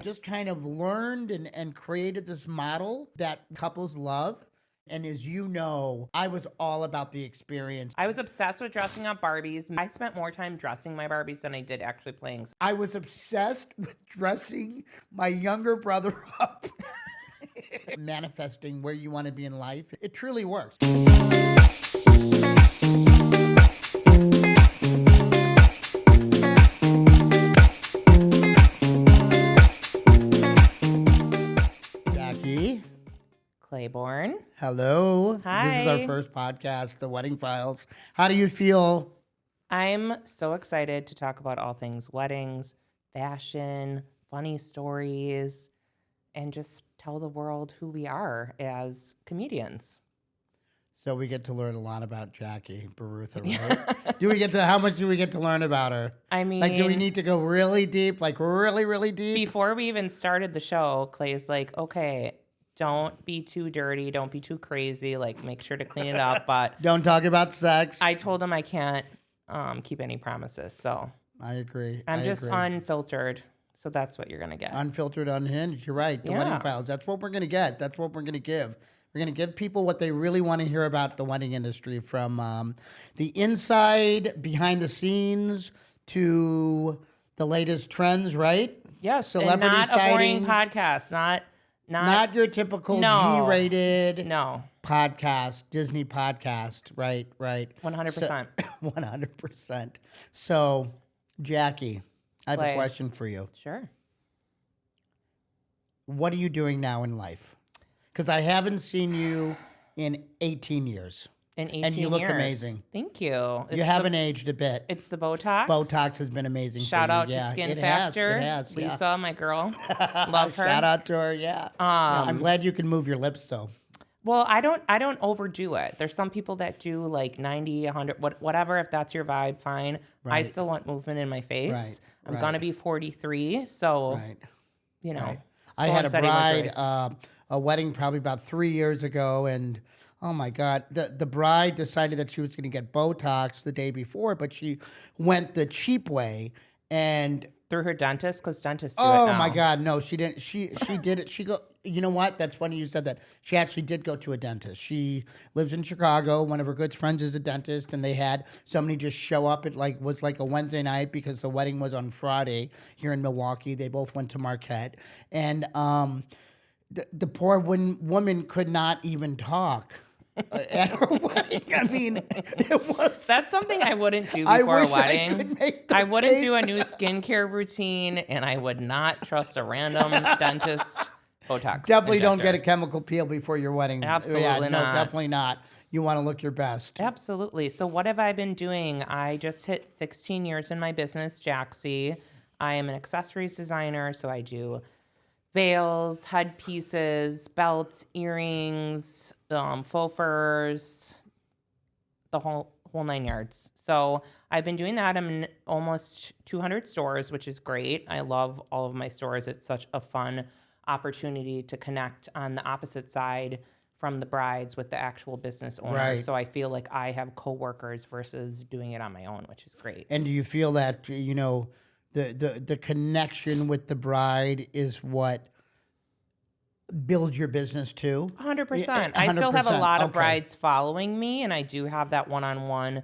Just kind of learned and created this model that couples love. And as you know, I was all about the experience. I was obsessed with dressing up Barbies. I spent more time dressing my Barbies than I did actually playing. I was obsessed with dressing my younger brother up. Manifesting where you want to be in life. It truly works. Jackie. Claiborne. Hello. Hi. This is our first podcast, The Wedding Files. How do you feel? I'm so excited to talk about all things weddings, fashion, funny stories, and just tell the world who we are as comedians. So we get to learn a lot about Jackie Barutha, right? How much do we get to learn about her? I mean, Like, do we need to go really deep, like really, really deep? Before we even started the show, Clay's like, okay, don't be too dirty. Don't be too crazy. Like, make sure to clean it up. But don't talk about sex. I told him I can't keep any promises. So I agree. I'm just unfiltered. So that's what you're going to get. Unfiltered, unhinged. You're right. The Wedding Files. That's what we're going to get. That's what we're going to give. We're going to give people what they really want to hear about the wedding industry, from the inside, behind the scenes, to the latest trends, right? Yes. Celebrity and not sightings. A boring podcast. Not your typical G-rated podcast, Disney podcast, right? 100%. 100%. So, Jackie, I have a question for you. Sure. What are you doing now in life? Because I haven't seen you in 18 years. In 18 and you look years. amazing. Thank you. You haven't aged a bit. It's the Botox. Botox has been amazing. Shout out to Skin Factor. It has. Lisa, my girl. Love her. Shout out to her. Yeah. I'm glad you can move your lips though. Well, I don't overdo it. There's some people that do like 90, 100, whatever. If that's your vibe, fine. Right. I still want movement in my face. Right. I'm gonna be 43, so you know. Right. I had a bride, a wedding probably about 3 years ago, and oh my God, the bride decided that she was going to get Botox the day before, but she went the cheap way and through her dentist, because dentists do it now. Oh my God, no, she didn't. She did it. You know what? That's funny you said that. She actually did go to a dentist. She lives in Chicago. One of her good friends is a dentist, and they had somebody just show up. It was like a Wednesday night because the wedding was on Friday here in Milwaukee. They both went to Marquette, and the poor woman could not even talk. At her wedding. I mean, it was... That's something I wouldn't do before a wedding. I wouldn't do a new skincare routine, and I would not trust a random dentist Botox Definitely injector. Don't get a chemical peel before your wedding. Absolutely not. Definitely not. You want to look your best. Absolutely. So what have I been doing? I just hit 16 years in my business, Jaxie. I am an accessories designer, so I do veils, headpieces, belts, earrings, faux furs, the whole 9 yards. So I've been doing that. I'm in almost 200 stores, which is great. I love all of my stores. It's such a fun opportunity to connect on the opposite side from the brides with the actual business owners. Right. So I feel like I have coworkers versus doing it on my own, which is great. And do you feel that, the connection with the bride is what builds your business too? 100%. I still have a lot of brides following me, and I do have that one-on-one,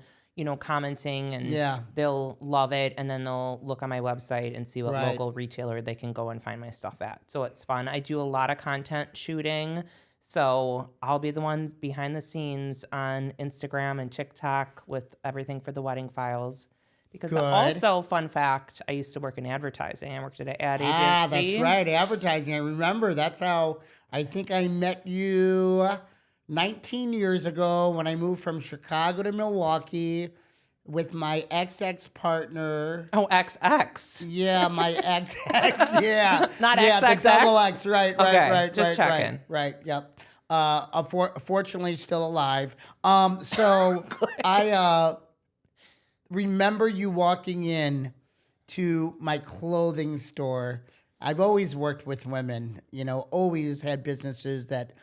commenting, and they'll love it, and then they'll look on my website and see what local retailer they can go and find my stuff at. So it's fun. I do a lot of content shooting, so I'll be the one behind the scenes on Instagram and TikTok with everything for the Wedding Files. Because also, fun fact, I used to work in advertising. I worked at an ad agency. Ah, that's right, advertising. I remember. That's how I think I met you 19 years ago when I moved from Chicago to Milwaukee with my ex partner. Oh, XX. Yeah, my XX. Yeah, not XXX. XXX. The double X. Right. Just checking. Right. Yep. Fortunately, still alive. So I remember you walking in to my clothing store. I've always worked with women, always had businesses that,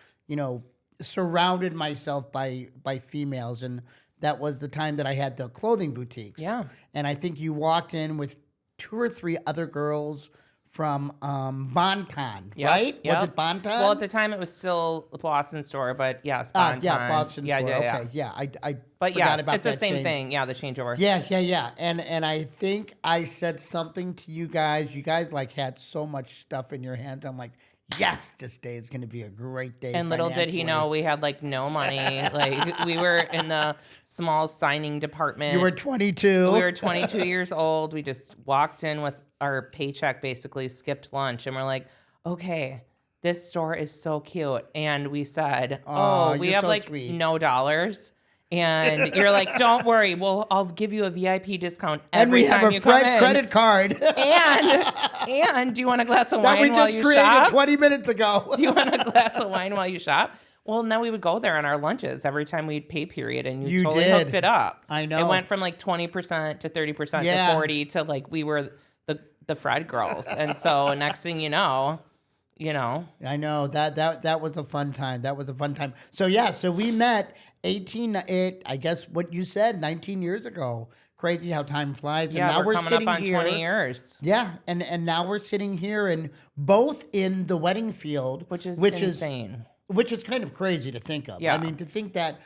surrounded myself by females. And that was the time that I had the clothing boutiques. Yeah. And I think you walked in with 2 or 3 other girls Bonton, Yep, right? yep. Was it Bonton? Well, at the time it was still the Boston store, but yes, Bonton. Yeah, Boston yeah, store. yeah, Okay, yeah. I But forgot yes, about it's the that same change. thing. Yeah, the changeover. Yeah. And I think I said something to you guys. You guys like had so much stuff in your hands. I'm like, yes, this day is going to be a great day. And little did he know we had like no money. Like we were in the small signing department. You were 22. We were 22 years old. We just walked in with our paycheck, basically skipped lunch, and we're like, okay, this store is so cute. And we said, we you're have so like sweet. no dollars. And you're like, don't worry, I'll give you a VIP discount every and we time have you a come in. credit card And do you want a glass of that wine we while just you created shop? 20 minutes ago. Do you want a glass of wine while you shop? Well, now we would go there on our lunches every time we'd pay period, and you totally did. hooked it up. I know. It went from like 20% to 30% Yeah. to 40 to like we were the Fred girls. And so next thing you know. I know that was a fun time. That was a fun time. So yeah, so we met I guess what you said 19 years ago. Crazy how time flies. And Yeah, now we're we're coming sitting up on here. 20 years. Yeah, and now we're sitting here and both in the wedding field, Which is insane. Which is kind of crazy to think of. Yeah. I mean, to think that,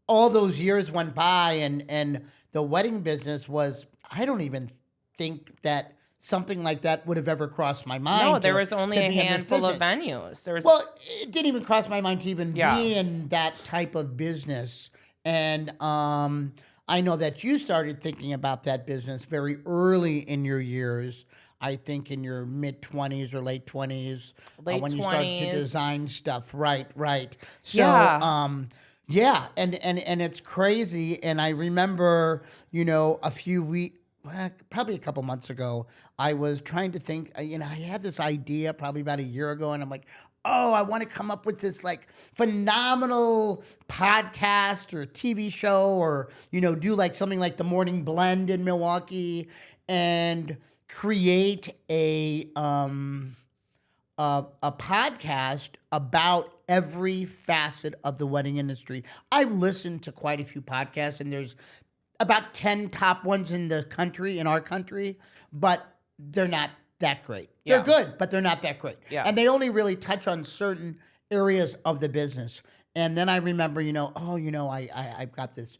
all those years went by and the wedding business was, I don't even think that something like that would have ever crossed my mind. No, there was only a be in this handful of business. venues. Well, it didn't even cross my mind to even Yeah. be in that type of business. And I know that you started thinking about that business very early in your years. I think in your mid-20s or late 20s. Late when you started 20s. to design stuff. Right. So, Yeah. and it's crazy. And I remember, a few weeks, probably a couple months ago, I was trying to think, I had this idea probably about a year ago, and I'm like, I want to come up with this like phenomenal podcast or TV show or, do like something like the Morning Blend in Milwaukee and create a podcast about every facet of the wedding industry. I've listened to quite a few podcasts, and there's about 10 top ones in our country, but they're not that great. They're good, but they're not that great. Yeah. And they only really touch on certain areas of the business. And then I remember, I've got this,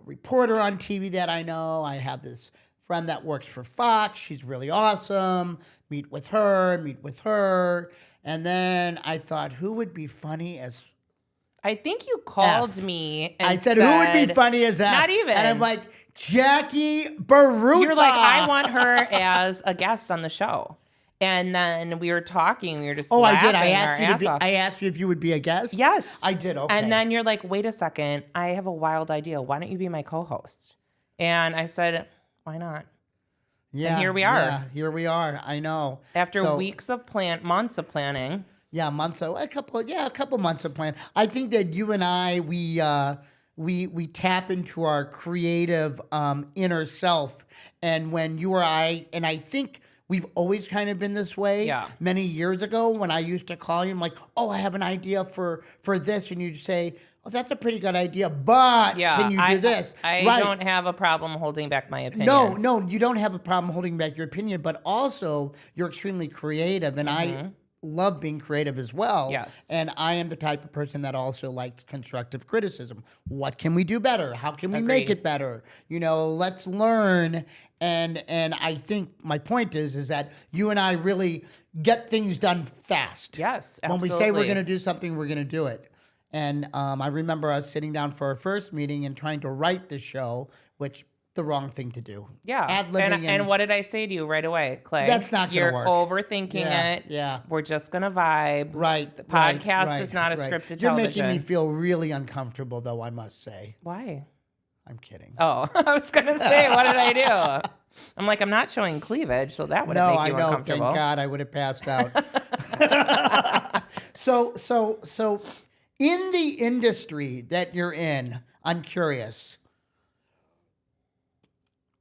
reporter on TV that I know. I have this friend that works for Fox. She's really awesome. Meet with her. And then I thought, who would be funny as I think you called F. me and I said, who would be funny as that? Not even. And I'm like, Jackie Baruta. You're like, I want her as a guest on the show. And then we were talking. We were just I laughing did. our ass off. I asked you if you would be a guest. Yes. I did. Okay. And then you're like, wait a second. I have a wild idea. Why don't you be my co-host? And I said, why not? yeah, and here we are. Yeah, here we are. I know. After So- months of planning. Yeah, a couple months of plan. I think that you and I, we tap into our creative inner self, and when you or I think we've always kind of been this way. Yeah. Many years ago, when I used to call you, I'm like, I have an idea for this, and you'd say, that's a pretty good idea, but can you do this? I Right. don't have a problem holding back my opinion. No, you don't have a problem holding back your opinion, but also you're extremely creative, and I love being creative as well. Yes. And I am the type of person that also likes constructive criticism. What can we do better? How can we make Agreed. it better? Let's learn. And I think my point is that you and I really get things done fast. Yes, When we say we're absolutely. going to do something, we're going to do it. And I remember us sitting down for our first meeting and trying to write the show, which the wrong thing to do. Yeah. Ad-libbing And what did I say to you right away, Clay? That's not gonna You're work. overthinking it. Yeah. We're just going to vibe. Right. The podcast is not a scripted You're television. making me feel really uncomfortable, though, I must say. Why? I'm kidding. Oh, I was going to say, what did I do? I'm like, I'm not showing cleavage, so that would No, make I you know. uncomfortable. Thank God I would have passed out. So in the industry that you're in, I'm curious.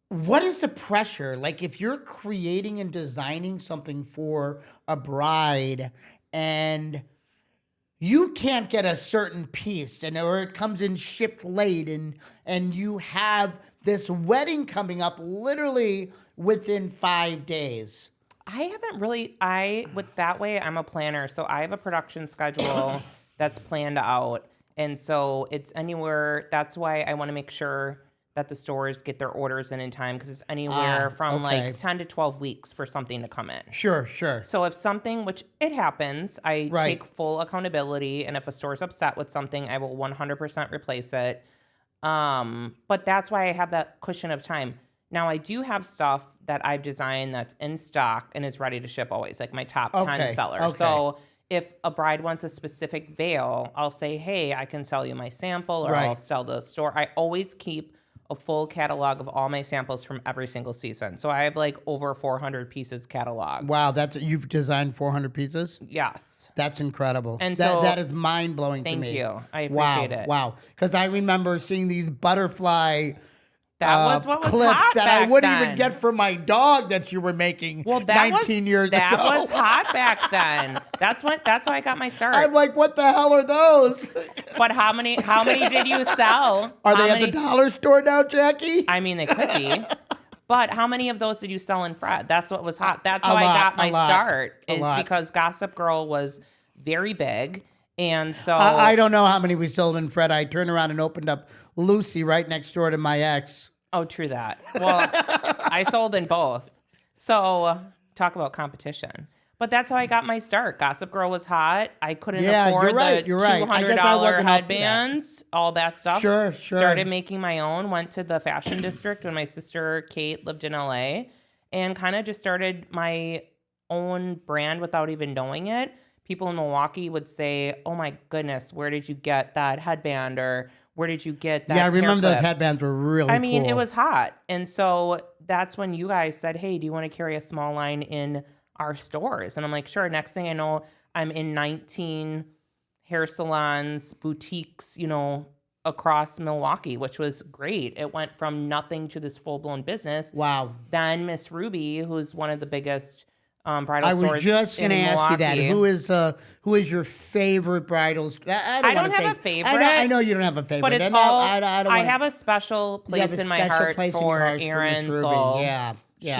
What is the pressure? Like if you're creating and designing something for a bride and you can't get a certain piece or it comes in shipped late and you have this wedding coming up literally within 5 days. I haven't really, with that way, I'm a planner. So I have a production schedule that's planned out. And so it's anywhere, that's why I want to make sure that the stores get their orders in time, because it's anywhere from like 10 to 12 weeks for something to come in. Sure. So if something, which it happens, I take full accountability. And if a store's upset with something, I will 100% replace it. But that's why I have that cushion of time. Now, I do have stuff that I've designed that's in stock and is ready to ship always, like my top 10 sellers. Okay. So if a bride wants a specific veil, I'll say, hey, I can sell you my sample, or I'll sell the store. I always keep a full catalog of all my samples from every single season. So I have like over 400 pieces cataloged. Wow, you've designed 400 pieces? Yes. That's incredible. And that is mind-blowing to me. Thank you. I appreciate it. Wow. Because I remember seeing these butterfly that was what was clips hot that back I wouldn't then. even get for my dog that you were making 19 years ago. That was hot back then. That's how I got my start. I'm like, what the hell are those? But how many did you sell? Are they at the dollar store now, Jackie? I mean, they could be. But how many of those did you sell in Fred? That's what was hot. That's how I got my start, is because Gossip Girl was very big. And so I don't know how many we sold in Fred. I turned around and opened up Lucy right next door to my ex. Oh, true that. Well, I sold in both. So talk about competition. But that's how I got my start. Gossip Girl was hot. I couldn't afford the $200 headbands, all that stuff. Sure. Started making my own. Went to the fashion district when my sister Kate lived in LA, and kind of just started my own brand without even knowing it. People in Milwaukee would say, oh my goodness, where did you get that headband? Or where did you get that? Yeah, I remember hair those clip? headbands were really cool. I mean, it was hot. And so that's when you guys said, hey, do you want to carry a small line in our stores? And I'm like, sure. Next thing I know, I'm in 19 hair salons, boutiques, across Milwaukee, which was great. It went from nothing to this full-blown business. Wow. Then Miss Ruby, who's one of the biggest bridal stores in Milwaukee. I was just going to ask you that. Who is your favorite bridal? I don't have a favorite. I know you don't have a favorite. But it's I have a special place in my heart for Erin Lowe. Yeah.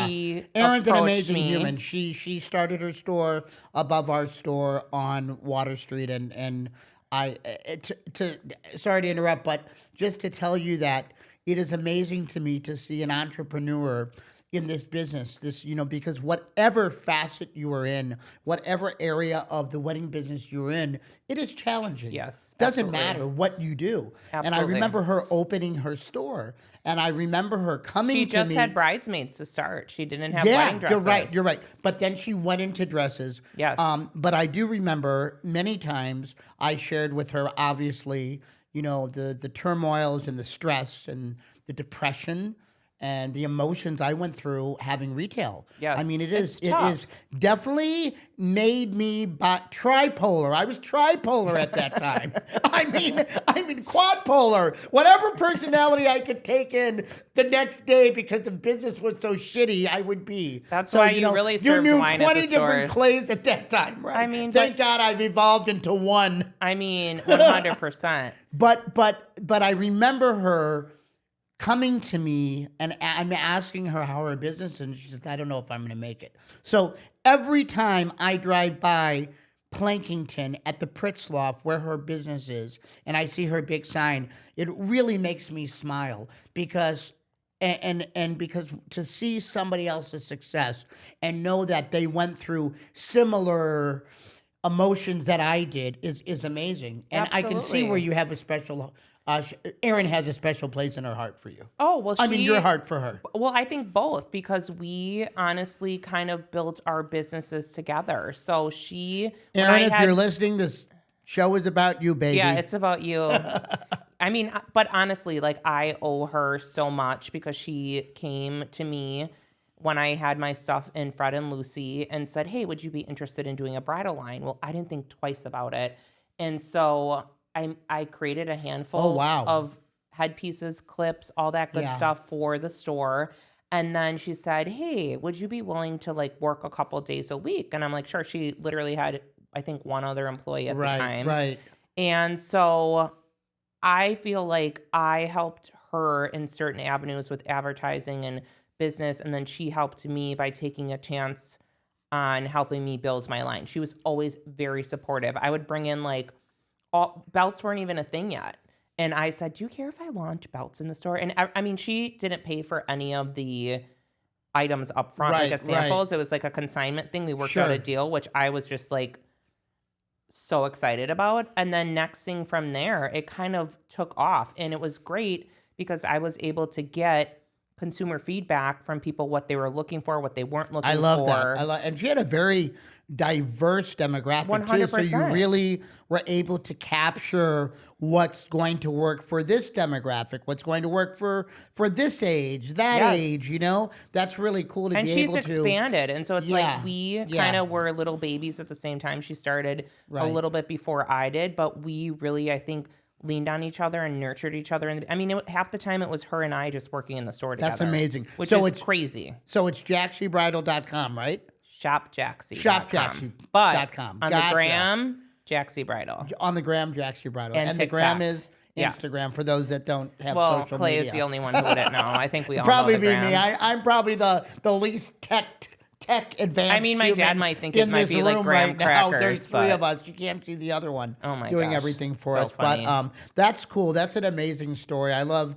She Erin's an amazing me. human. She started her store above our store on Water Street, and sorry to interrupt, but just to tell you that it is amazing to me to see an entrepreneur in this business, because whatever facet you are in, whatever area of the wedding business you're in, it is challenging. Yes, doesn't matter what you do. Absolutely. And I remember her opening her store, and I remember her coming to me. She just had bridesmaids to start. She didn't have wedding dresses. You're right. But then she went into dresses. Yes. But I do remember many times I shared with her, obviously, the turmoils and the stress and the depression and the emotions I went through having retail. Yes, I mean, it is tough. definitely made me tripolar. I was tripolar at that time. I mean quadpolar. Whatever personality I could take in the next day because the business was so shitty, I would be. That's why you really served you knew wine 20 at the different stores. Clays at that time, right? I mean, thank God I've evolved into one. I mean, 100%. But I remember her coming to me, and I'm asking her how her business is, and she says, I don't know if I'm going to make it. So every time I drive by Plankington at the Pritzloff, where her business is, and I see her big sign, it really makes me smile because because to see somebody else's success and know that they went through similar emotions that I did is amazing. And I can see where you have a special Erin has a special place in her heart for you. Oh, well, I mean, your heart for her. Well, I think both, because we honestly kind of built our businesses together. So Erin, if you're listening, this show is about you, baby. Yeah, it's about you. I mean, but honestly, like, I owe her so much because she came to me when I had my stuff in Fred and Lucy and said, hey, would you be interested in doing a bridal line? Well, I didn't think twice about it. And so I created a handful of headpieces, clips, all that good stuff for the store. And then she said, hey, would you be willing to like work a couple days a week? And I'm like, sure. She literally had I think, one other employee at the time. Right. And so I feel like I helped her in certain avenues with advertising and business, and then she helped me by taking a chance on helping me build my line. She was always very supportive. I would bring in like belts weren't even a thing yet. And I said, do you care if I launch belts in the store? And I mean, she didn't pay for any of the items up front, like a samples. It was like a consignment thing. We worked out a deal, which I was just like so excited about. And then next thing from there, it kind of took off. And it was great because I was able to get consumer feedback from people, what they were looking for, what they weren't looking for. I love that. And she had a very diverse demographic 100%. too. So you really were able to capture what's going to work for this demographic, what's going to work for this age, that age, you know? That's really cool to be able to. And she's expanded. And so it's like we kind of were little babies at the same time. She started a little bit before I did, but we really, I think, leaned on each other and nurtured each other. And I mean, half the time it was her and I just working in the store together. That's amazing. Which is crazy. So it's jaxybridal.com, right? Shopjaxy.com. But on the gram, Jaxy Bridal. On the gram, Jaxy Bridal. And the gram is Instagram for those that don't have social Clay media. Is the only one who wouldn't know. I think we all probably know the gram. Me. I'm probably the least tech advanced. I mean, my dad might think it might be like graham crackers. There's three of us. You can't see the other one doing everything for us. Funny. But that's cool. That's an amazing story. I love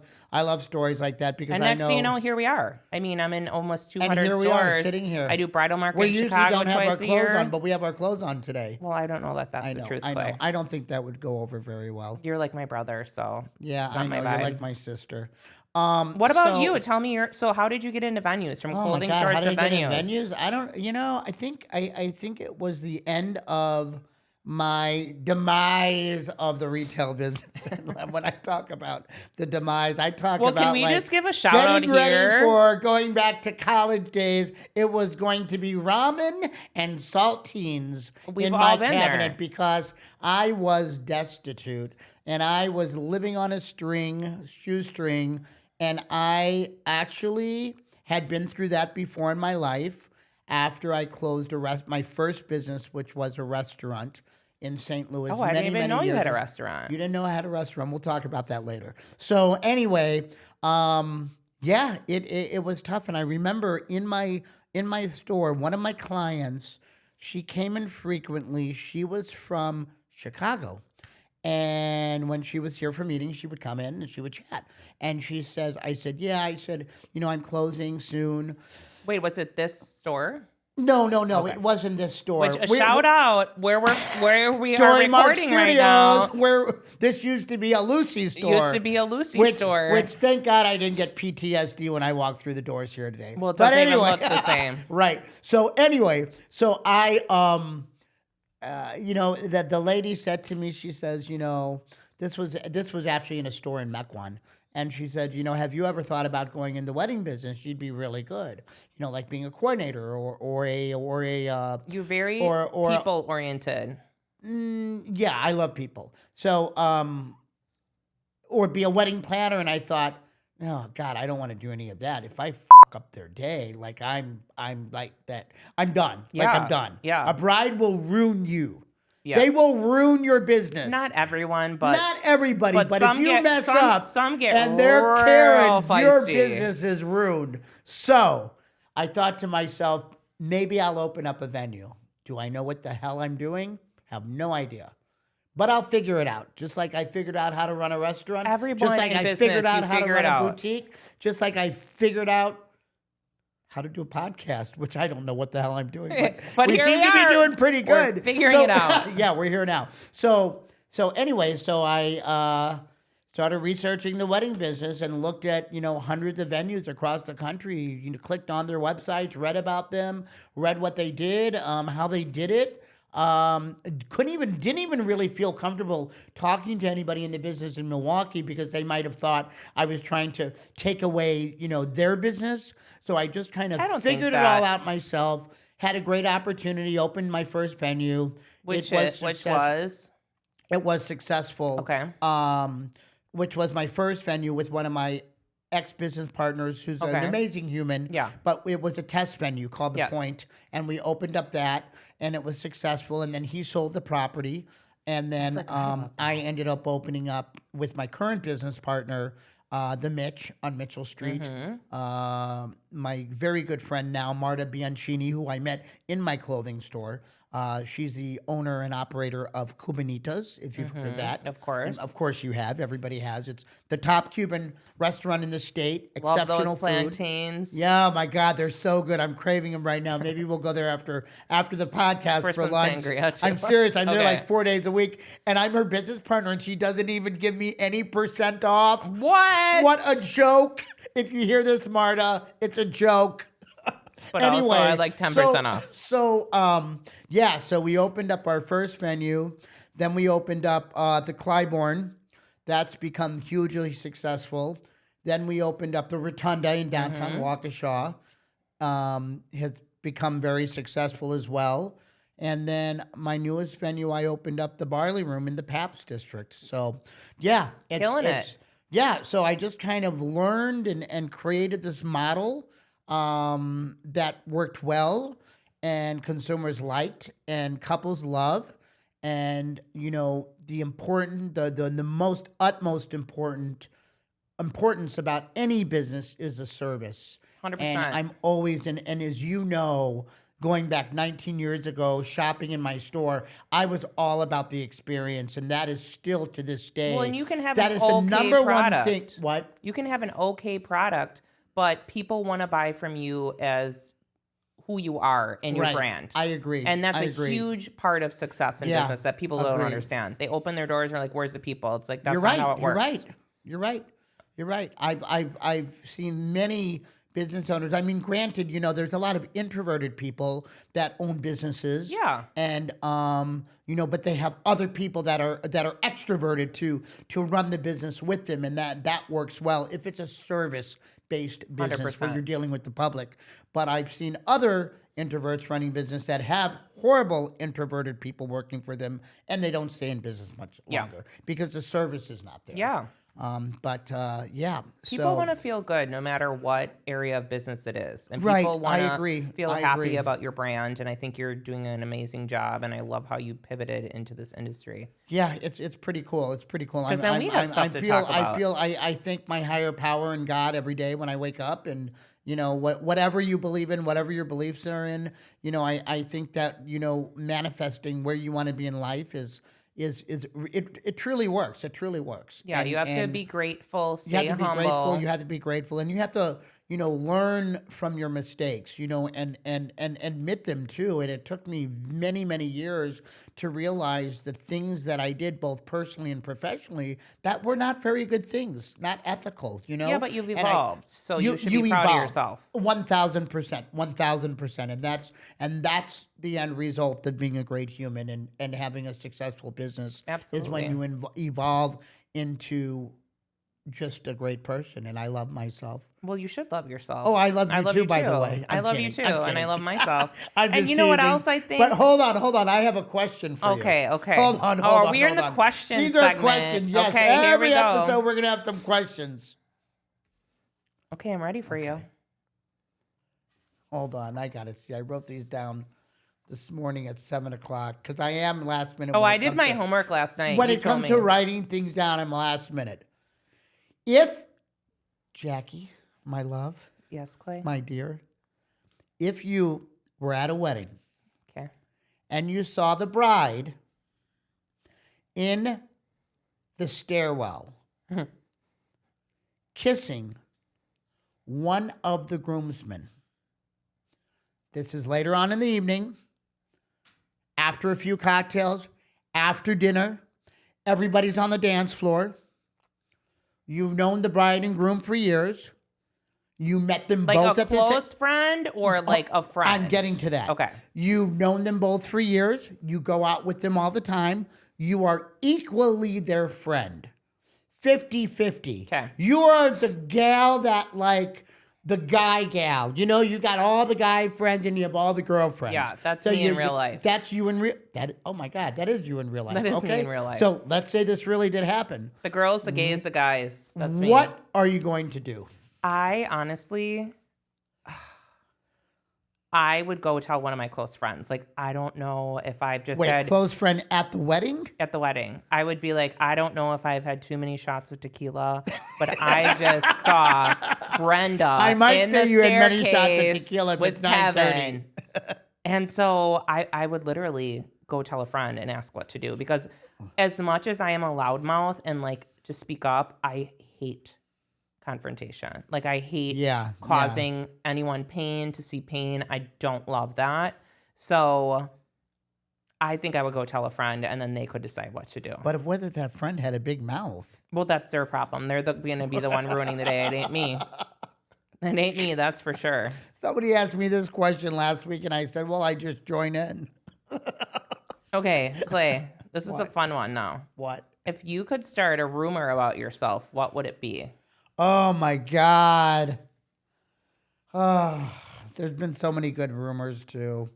stories like that because next thing you know, here we are. I mean, I'm in almost 200 and here stores. We are sitting here. I do bridal market we in usually Chicago don't have our twice a year. clothes on, but we have our clothes on today. Well, I don't know that that's the truth, Clay. I don't think that would go over very well. You're like my brother, so yeah, I know. You're like my sister. What about you? Tell me so how did you get into venues, from clothing stores to venues? I don't, I think it was the end of my demise of the retail business. When I talk about the demise, I talk about can we just give a shout out here? Getting ready for going back to college days. It was going to be ramen and saltines in my cabinet because I was destitute and I was living on a shoestring. And I actually had been through that before in my life after I closed my first business, which was a restaurant in St. Louis. Oh, I didn't even know you had a restaurant. You didn't know I had a restaurant. We'll talk about that later. So anyway, it was tough. And I remember in my store, one of my clients, she came in frequently. She was from Chicago. And when she was here for meetings, she would come in and she would chat. And I said, I'm closing soon. Wait, was it this store? No. Okay. It wasn't this store. Shout out where we are Story Mark recording Studios, right now. where this used to be a Lucy store. It used to be a Lucy store. Which, thank God I didn't get PTSD when I walked through the doors here today. Well, it doesn't even look the same. Right. So anyway, I that the lady said to me, she says, this was actually in a store in Mequon. And she said, have you ever thought about going in the wedding business? You'd be really good, like being a coordinator or a. You're very people oriented. Yeah, I love people. So, or be a wedding planner. And I thought, oh God, I don't want to do any of that. If I fuck up their day, like I'm like that, I'm done. Yeah. Like I'm done. Yeah. A bride will ruin you. Yes. They will ruin your business. Not everyone, but not everybody. But if you mess up, some get and they're Karens, feisty. your business is ruined. So I thought to myself, maybe I'll open up a venue. Do I know what the hell I'm doing? Have no idea. But I'll figure it out. Just like I figured out how to run a restaurant. Everyone just like in I business, figured out how to run a out. boutique. Just like I figured out how to do a podcast, which I don't know what the hell I'm doing. But we here seem we to are. be doing pretty good. We're figuring it out. Yeah, we're here now. So anyway, I started researching the wedding business and looked at, hundreds of venues across the country. Clicked on their websites, read about them, read what they did, how they did it. Didn't even really feel comfortable talking to anybody in the business in Milwaukee because they might have thought I was trying to take away, their business. So I just kind of figured it all out myself. Had a great opportunity, opened my first venue. Which was? It was successful. Okay. Which was my first venue with one of my ex-business partners who's an Okay. amazing human. Yeah. But it was a test venue called The Yes. Point, and we opened up that, and it was successful. And then he sold the property, and then I ended up opening up with my current business partner, the Mitch on Mitchell Street. My very good friend now, Marta Bianchini, who I met in my clothing store. She's the owner and operator of Cubanitas, if you've heard of that. Of course. And of course you have. Everybody has. It's the top Cuban restaurant in the state. Love Exceptional those food. plantains. Yeah, my God, they're so good. I'm craving them right now. Maybe we'll go there after the podcast For for some lunch. sangria, too. I'm serious. I'm there Okay. like 4 days a week, and I'm her business partner, and she doesn't even give me any % off. What? What a joke! If you hear this, Marta, it's a joke. But also, I like 10% off. So, so we opened up our first venue. Then we opened up the Claiborne. That's become hugely successful. Then we opened up the Rotunda in downtown Waukesha. Has become very successful as well. And then my newest venue, I opened up the Barley Room in the Pabst District. So, yeah. Killing it. Yeah, so I just kind of learned and created this model that worked well and consumers liked and couples love. And, you know, the most utmost importance about any business is the service. 100%. And I'm always, and as you know, going back 19 years ago, shopping in my store, I was all about the experience, and that is still to this day. Well, and you can have that an is okay the number product. one thing. What? You can have an okay product, but people want to buy from you as who you are and your Right. brand. I agree. And that's I a agree. huge part of success in Yeah. business that people don't Agreed. understand. They open their doors and are like, "Where's the people?" It's like that's You're not right. how it works. You're right. You're right. I've seen many business owners. I mean, granted, you know, there's a lot of introverted people that own businesses. Yeah. And you know, but they have other people that are extroverted to run the business with them, and that works well if it's a service-based business 100%. where you're dealing with the public. But I've seen other introverts running business that have horrible introverted people working for them, and they don't stay in business much longer because the service is not there. Yeah. People want to feel good no matter what area of business it is. And Right, people want I agree. to feel I happy agree. about your brand. And I think you're doing an amazing job. And I love how you pivoted into this industry. Yeah, it's pretty cool. It's pretty cool. 'Cause then we have stuff to talk about. I thank my higher power and God every day when I wake up, and you know, whatever you believe in, whatever your beliefs are in, you know, I think that, you know, manifesting where you want to be in life it truly works. It truly works. Yeah, And- you have to and be grateful, you have stay to be humble. grateful. You have to be grateful, and you have to, you know, learn from your mistakes, you know, and admit them too. And it took me many, many years to realize the things that I did both personally and professionally that were not very good things, not ethical, you know. Yeah, but you've And evolved, so you should be proud of yourself. 1,000%, 1,000%, and that's the end result of being a great human and having a successful business. Is when Absolutely. you evolve into just a great person, and I love myself. Well, you should love yourself. Oh, I love you too, by the way. I I'm love you kidding. too, I'm and I kidding. love myself. I'm And just you know what teasing. else I think? But hold on. I have a question for you. Okay. Hold on. Oh, we're in the question These segment. are questions. Yes. Okay, here Every we go. episode, we're gonna have some questions. Okay, I'm ready for you. Hold on. I gotta see. I wrote these down this morning at 7:00 because I am last minute. Oh, when I it did comes my to- homework last night. When You it told comes me. to writing things down, I'm last minute. If Jackie, my love, Yes, Clay. my dear, if you were at a wedding Okay. and you saw the bride in the stairwell kissing one of the groomsmen. This is later on in the evening, after a few cocktails, after dinner. Everybody's on the dance floor. You've known the bride and groom for years. You met them Like both a at the same. close friend or like a friend? I'm getting to that. Okay. You've known them both for years. You go out with them all the time. You are equally their friend. 50-50. Okay. You are the gal that, like, the guy gal. You know, you got all the guy friends and you have all the girlfriends. Yeah, that's me in real life. That's you in real. Oh my God, that is you in real life. That is me okay? in real life. So let's say this really did happen. The girls, the gays, the guys. That's me. What are you going to do? I honestly, I would go tell one of my close friends. Like, I don't know if I've just Wait, said close friend at the wedding? at the wedding. I would be like, I don't know if I've had too many shots of tequila, but I just saw Brenda I might in say the you had many shots of staircase tequila if with it's 9:30. Kevin. And so I would literally go tell a friend and ask what to do, because as much as I am a loudmouth and like to speak up, I hate confrontation. Like, I hate causing anyone pain, to see pain. I don't love that. So I think I would go tell a friend, and then they could decide what to do. But what if that friend had a big mouth? Well, that's their problem. They're going to be the one ruining the day. It ain't me. It ain't me, that's for sure. Somebody asked me this question last week, and I said, well, I just join in. Okay, Clay, this is a fun one now. What? If you could start a rumor about yourself, what would it be? Oh, my God. Oh, there's been so many good rumors, too.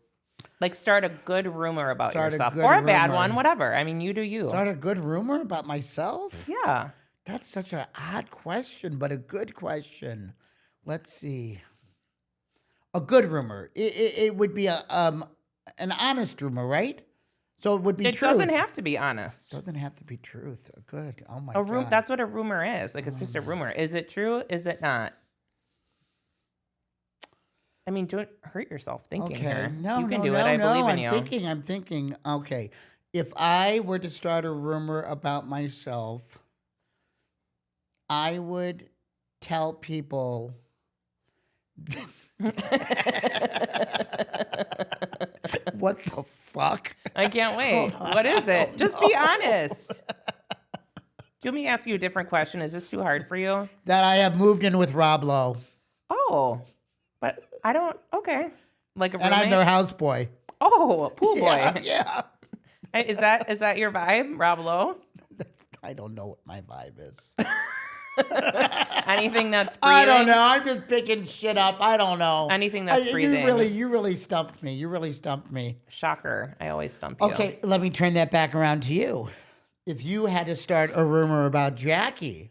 Like, start a good rumor about Start a yourself. good Or a bad rumor. one, whatever. I mean, you do you. Start a good rumor about myself? Yeah. That's such an odd question, but a good question. Let's see. A good rumor. It would be an honest rumor, right? So it would be It truth. doesn't have to be honest. Doesn't have to be truth. Good. Oh my A God. That's what a rumor is. Like, it's just a rumor. Is it true? Is it not? I mean, don't hurt yourself thinking here. No, you can no, do no, it. I no. believe in you. I'm thinking. Okay. If I were to start a rumor about myself, I would tell people what the fuck? I can't wait. Hold on, What is I it? don't Just be know. honest. Do you want me to ask you a different question? Is this too hard for you? That I have moved in with Rob Lowe. Oh, but I don't. Okay, like a And I'm roommate. their houseboy. Oh, a pool boy. Yeah. Is that your vibe, Rob Lowe? I don't know what my vibe is. Anything that's breathing? I don't know. I'm just picking shit up. I don't know. Anything that's breathing. You really stumped me. You really stumped me. Shocker. I always stump you. Okay, let me turn that back around to you. If you had to start a rumor about Jackie,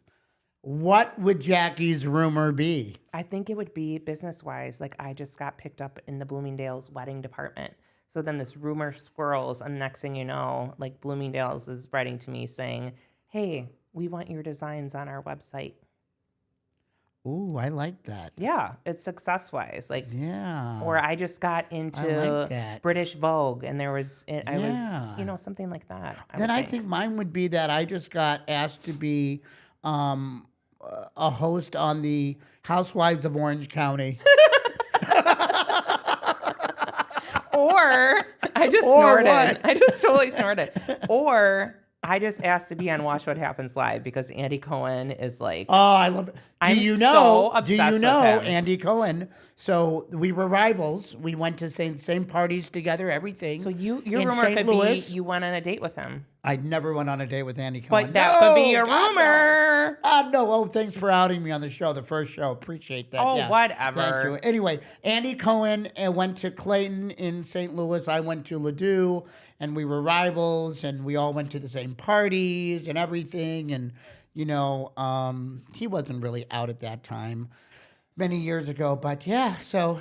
what would Jackie's rumor be? I think it would be business-wise. Like, I just got picked up in the Bloomingdale's wedding department. So then this rumor swirls, and next thing you know, like, Bloomingdale's is writing to me saying, hey, we want your designs on our website. Ooh, I like that. Yeah, it's success-wise. Like, Yeah. or I just got into like that. British Vogue, and I was, something like that. I think mine would be that I just got asked to be a host on the Housewives of Orange County. Or I just Or snorted. what? I just totally snorted. Or I just asked to be on Watch What Happens Live because Andy Cohen is like, Oh, I love it. I'm Do you so know obsessed with him. Andy Cohen? So we were rivals. We went to same parties together, everything. so your in rumor St. could Louis. be you went on a date with him. I never went on a date with Andy Cohen. But that could be a God, rumor. no. No. Oh, thanks for outing me on the show, the first show. Appreciate that. Oh, Yeah. whatever. Thank you. Anyway, Andy Cohen went to Clayton in St. Louis. I went to Ladue, and we were rivals, and we all went to the same parties and everything. And, he wasn't really out at that time many years ago. But, yeah, so...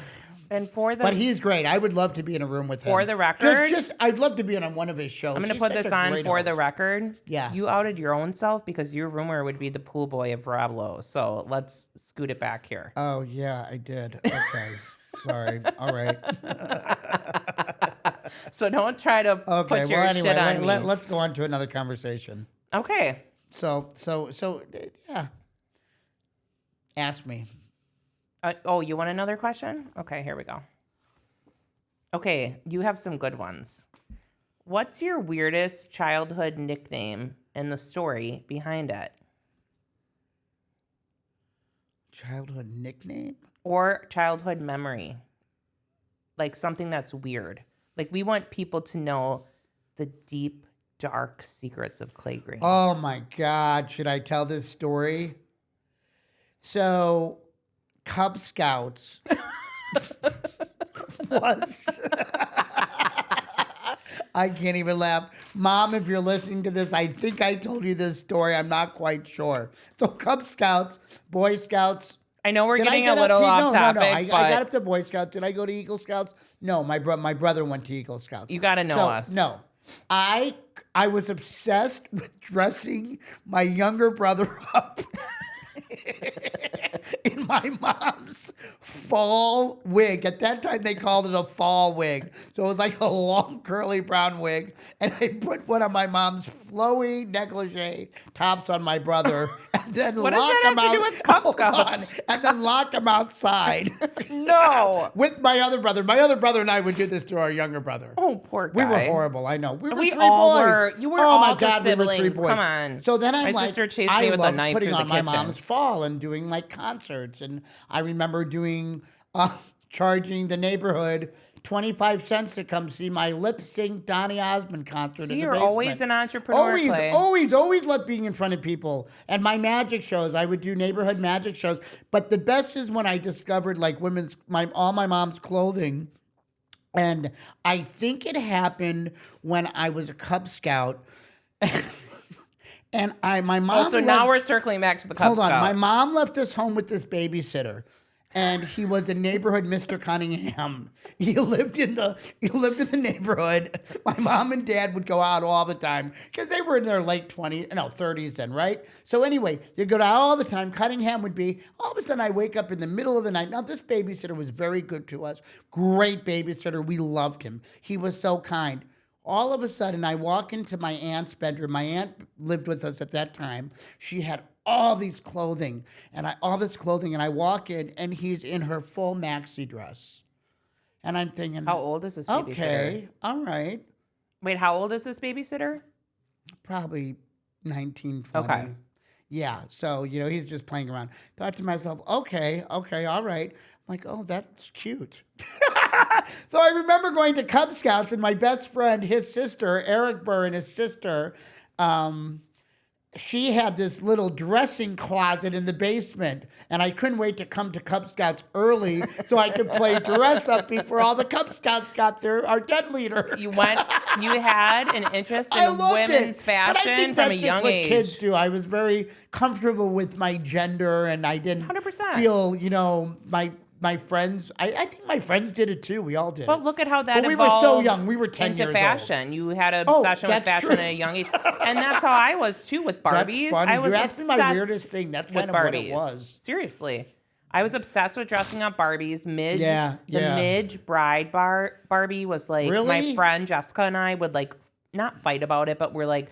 And But he's great. I would love to be in a room with him. For the record? I'd love to be on one of his shows. I'm going to He's put such this a on great for the host. record. Yeah. You outed your own self because your rumor would be the pool boy of Rob Lowe. So let's scoot it back here. Oh, yeah, I did. Okay. Sorry. All right. So don't try to put your shit on me. Let's go on to another conversation. Okay. So, yeah. Ask me. You want another question? Okay, here we go. Okay, you have some good ones. What's your weirdest childhood nickname and the story behind it? Childhood nickname? Or childhood memory? Like something that's weird. Like we want people to know the deep, dark secrets of Clay Green. Oh, my God. Should I tell this story? So, Cub Scouts was... I can't even laugh. Mom, if you're listening to this, I think I told you this story. I'm not quite sure. So Cub Scouts, Boy Scouts. I know we're Did I getting a get up little to- off topic, I but got up to Boy Scouts. Did I go to Eagle Scouts? No, my brother went to Eagle Scouts. you got to know So, us. No, I was obsessed with dressing my younger brother up in my mom's fall wig. At that time, they called it a fall wig. So it was like a long, curly brown wig. And I put one of my mom's flowy negligee tops on my brother and then What does lock that him have out. to do with Cub Hold on. Scouts? And then lock him outside. No. With my other brother. My other brother and I would do this to our younger brother. Oh, poor guy. We were horrible. I know. We were We three all boys. were. You were oh all my the God, we were three siblings. boys. Come on. So then I'm My like, sister chased I me with a loved knife putting through the on my kitchen. mom's fall and doing like concerts. And I remember doing, charging the neighborhood 25 cents to come see my lip sync Donny Osmond concert in the You're basement. always an entrepreneur, Clay. Always loved being in front of people. And my magic shows, I would do neighborhood magic shows. But the best is when I discovered like all my mom's clothing. And I think it happened when I was a Cub Scout. And my mom. Oh, so now we're circling back to the Cub Hold on. Scout. My mom left us home with this babysitter. And he was a neighborhood Mr. Cunningham. He lived in the neighborhood. My mom and dad would go out all the time because they were in their late 30s then, right? So anyway, they'd go out all the time. Cunningham would be, all of a sudden I wake up in the middle of the night. Now this babysitter was very good to us. Great babysitter. We loved him. He was so kind. All of a sudden, I walk into my aunt's bedroom. My aunt lived with us at that time. She had all this clothing, and I walk in, and he's in her full maxi dress. And I'm thinking, How old is this babysitter? okay, all right, Wait, how old is this babysitter? probably 19, 20. Okay. Yeah, so, he's just playing around. Thought to myself, okay, all right. I'm like, oh, that's cute. So I remember going to Cub Scouts and my best friend, his sister, Eric Burr and his sister, she had this little dressing closet in the basement, and I couldn't wait to come to Cub Scouts early so I could play dress up before all the Cub Scouts got there, our den leader. You had an interest I in loved women's it. But I fashion think from that's a just young what age. kids do. I was very comfortable with my gender, and I didn't 100%. feel, my friends. I think my friends did it too. We all did. But look at how that But we were evolved so young. We were 10 into years fashion. You had an obsession with that's fashion true. at a young age. And that's how I was too with Barbies. That's funny. I was You asked me obsessed my weirdest thing. That's with kind of what Barbies. it was. Seriously. I was obsessed with dressing up Barbies. Midge, Yeah. the Midge bride Barbie was like, Really? my friend Jessica and I would like, not fight about it, but we're like,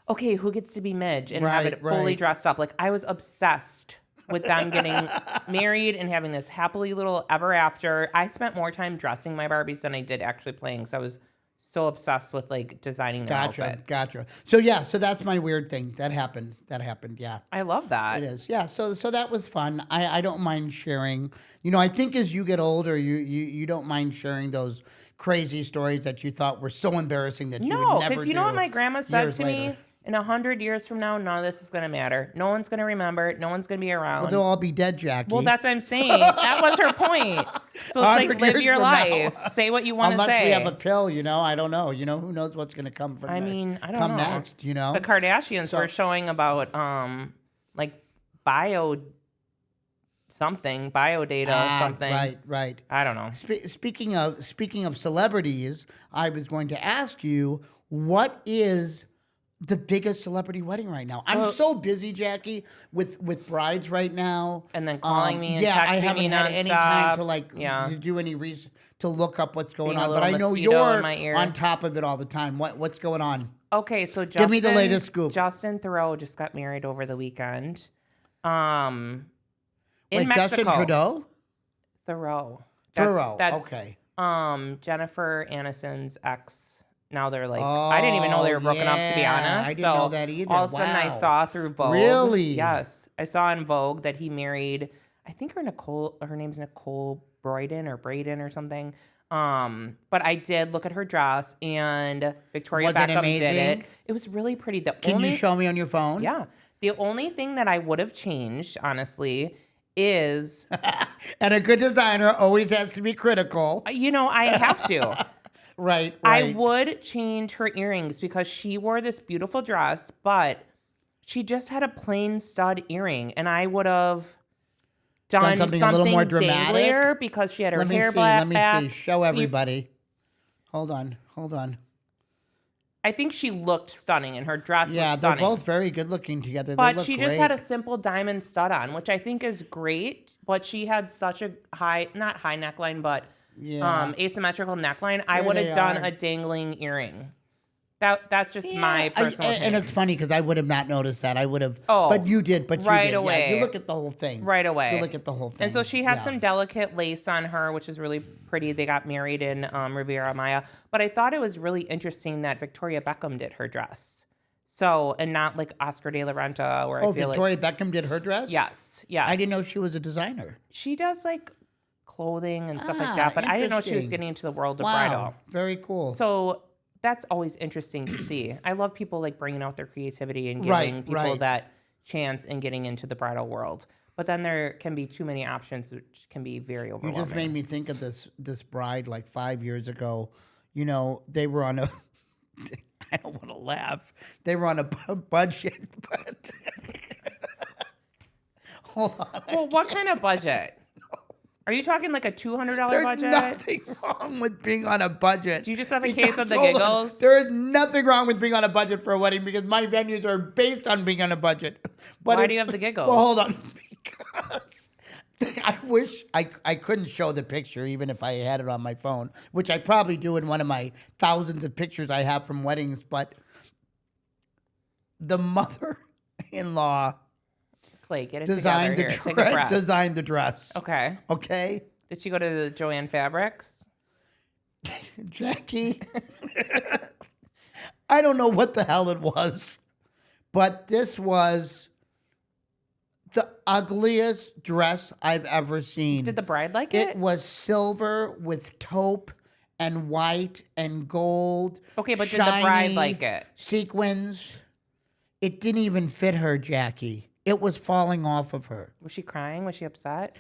okay, who gets to be Midge and have it fully Right. dressed up? Like I was obsessed with them getting married and having this happily little ever after. I spent more time dressing my Barbies than I did actually playing. So I was so obsessed with like designing their outfits. Gotcha. So that's my weird thing. That happened. Yeah. I love that. It is. Yeah. So that was fun. I don't mind sharing. I think as you get older, you don't mind sharing those crazy stories that you thought were so embarrassing that you would No, never because you know what do my grandma said years to me? later. In 100 years from now, none of this is going to matter. No one's going to remember. No one's going to be around. Well, they'll all be dead, Jackie. Well, that's what I'm saying. That was her point. So it's like 100 live years your from now. life. Say what you want to Unless say. we have a pill, I don't know. Who knows what's going to come from I don't come know. next, The Kardashians So- were showing about like bio data something. Right. I don't know. Speaking of celebrities, I was going to ask you, what is the biggest celebrity wedding right now? I'm so busy, Jackie, with brides right now. And then calling me and I texting haven't me had any time nonstop. to do any research to look up what's going Being a on. But little I know mosquito in you're my ear. on top of it all the time. What's going on? Okay, so Justin, Give me the latest scoop. Justin Theroux just got married over the weekend. In Wait, Mexico. Justin Trudeau? Theroux. Theroux, That's okay. Jennifer Aniston's ex. Now they're like, I didn't even know they were broken up, to be honest. I didn't know that either. All of a sudden I Wow. saw through Vogue. Really? Yes. I saw in Vogue that he married, I think her name's Nicole Braden or something. But I did look at her dress, and Victoria Was it Beckham did amazing? it. It was really pretty. Can you show me on your phone? Yeah. The only thing that I would have changed, honestly, is, And a good designer always has to be critical. I have to. Right. I would change her earrings because she wore this beautiful dress, but she just had a plain stud earring, and I would have done something a little more dramatic. danglier because she had her hair Let me back. see. Show everybody. Hold on. I think she looked stunning, and her dress was Yeah, stunning. they're both very good looking together. But they look she just great. had a simple diamond stud on, which I think is great. But she had such a not high neckline, but asymmetrical neckline. I would have done a dangling earring. That's just my personal opinion. And it's funny because I would have not noticed that. I would have. But you did. But right you did. away. Yeah, you look at the whole thing. Right away. You look at the whole thing. And so she had some delicate lace on her, which is really pretty. They got married in Riviera Maya. But I thought it was really interesting that Victoria Beckham did her dress. So, and not like Oscar de la Renta, where I feel Victoria Beckham did her dress? Yes. I didn't know she was a designer. She does like clothing and stuff like that, but I didn't know she was getting into the world of bridal. Very cool. So that's always interesting to see. I love people like bringing out their creativity and giving people that chance in getting into the bridal world. But then there can be too many options, which can be very overwhelming. You just made me think of this bride like 5 years ago. You know, they were on a... I don't want to laugh. They were on a budget, but... Hold on. Well, what kind of budget? Are you talking like a $200 budget? There's nothing wrong with being on a budget. Do you just have a case of the giggles? There is nothing wrong with being on a budget for a wedding because my venues are based on being on a budget. But why do you have the giggles? Well, hold on. Because I wish I couldn't show the picture even if I had it on my phone, which I probably do in one of my thousands of pictures I have from weddings. But the mother-in-law Clay, get it designed together here. Take a breath. designed the dress. Okay. Okay? Did she go to the Joanne Fabrics? Jackie, I don't know what the hell it was, but this was the ugliest dress I've ever seen. Did the bride like it? It was silver with taupe and white and gold. Okay, but shiny did the bride like it? Sequins. It didn't even fit her, Jackie. It was falling off of her. Was she crying? Was she upset?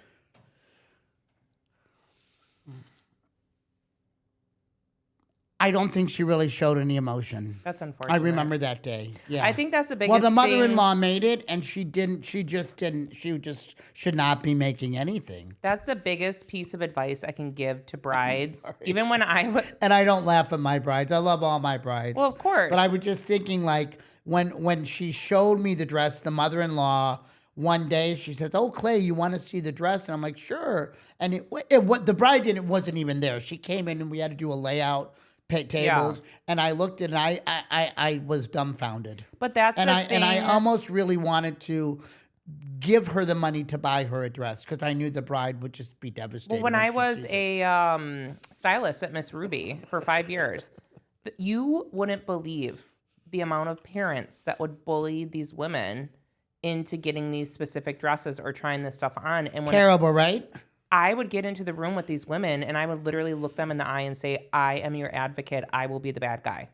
I don't think she really showed any emotion. That's unfortunate. I remember that day. Yeah. I think that's the biggest Well, the thing. mother-in-law made it, and she didn't. She just should not be making anything. That's the biggest piece of advice I can give to brides. Even when I was... And I don't laugh at my brides. I love all my brides. Well, of course. But I was just thinking, like, when she showed me the dress, the mother-in-law, one day she says, "Oh, Clay, you want to see the dress?" And I'm like, "Sure." And the bride wasn't even there. She came in, and we had to do a layout. Tables, and I looked at it, and I was dumbfounded. But that's and the thing. I almost really wanted to give her the money to buy her a dress because I knew the bride would just be devastated. Well, when I was a stylist at Miss Ruby for 5 years, you wouldn't believe the amount of parents that would bully these women into getting these specific dresses or trying this stuff on. And when terrible, right? I would get into the room with these women and I would literally look them in the eye and say, "I am your advocate. I will be the bad guy."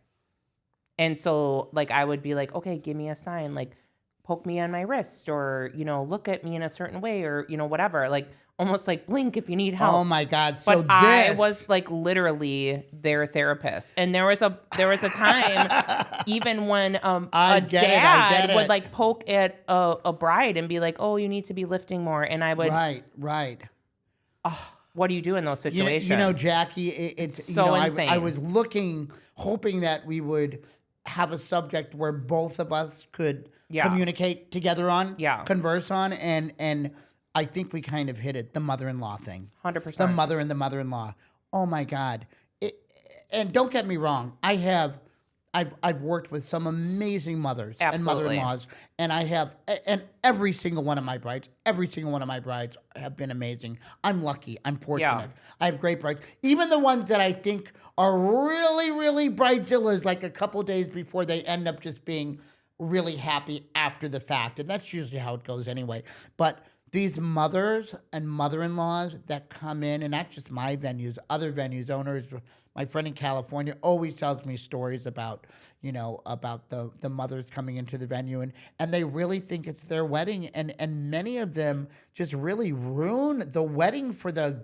And so like, I would be like, "Okay, give me a sign, like poke me on my wrist or, look at me in a certain way or, whatever, like almost like blink if you need help." Oh my God. So but I was like literally their therapist. And there was a time even when a dad would like poke at a bride and be like, "Oh, you need to be lifting more." And I would, right. Oh, what do you do in those situations? Jackie, it's so insane. I was hoping that we would have a subject where both of us could communicate together on, converse on, and I think we kind of hit it. The mother-in-law thing, 100%. The mother and the mother-in-law. Oh my God! And don't get me wrong, I've worked with some amazing mothers and mother-in-laws, and every single one of my brides have been amazing. I'm lucky. I'm fortunate. I have great brides. Even the ones that I think are really, really bridezillas, like a couple days before, they end up just being really happy after the fact. And that's usually how it goes anyway. But these mothers and mother-in-laws that come in, and not just my venues, other venues, owners. My friend in California always tells me stories about the mothers coming into the venue, and they really think it's their wedding, and many of them just really ruin the wedding for the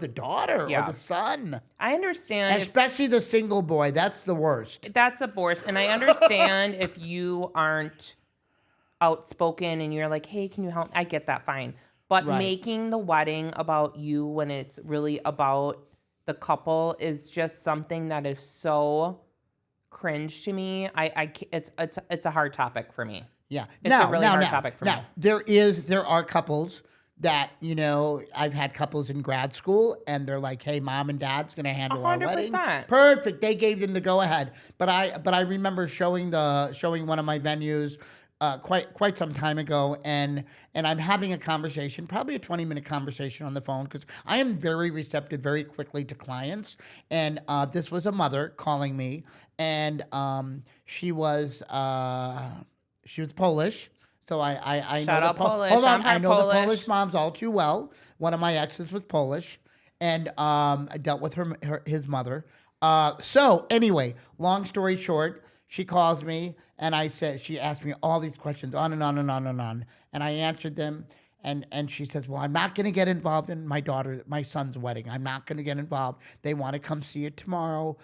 daughter or the son. I understand. Especially the single boy. That's the worst. That's the worst. And I understand if you aren't outspoken and you're like, "Hey, can you help?" I get that, fine. But Right. making the wedding about you when it's really about the couple is just something that is so cringe to me. It's a hard topic for me. Yeah. It's a really hard topic for me. Now, there are couples that, I've had couples in grad school and they're like, hey, mom and dad's going to handle our wedding. 100%. Perfect. They gave them the go ahead. But I remember showing one of my venues quite some time ago, and I'm having a conversation, probably a 20-minute conversation on the phone, because I am very receptive very quickly to clients. And this was a mother calling me, and she was Polish. So I Shout know out the Polish. hold on, I'm I half know the Polish. Polish moms all too well. One of my exes was Polish, and I dealt with his mother. So anyway, long story short, she calls me and she asked me all these questions on and on and on and on. And I answered them. And she says, well, I'm not going to get involved in my son's wedding. I'm not going to get involved. They want to come see it tomorrow.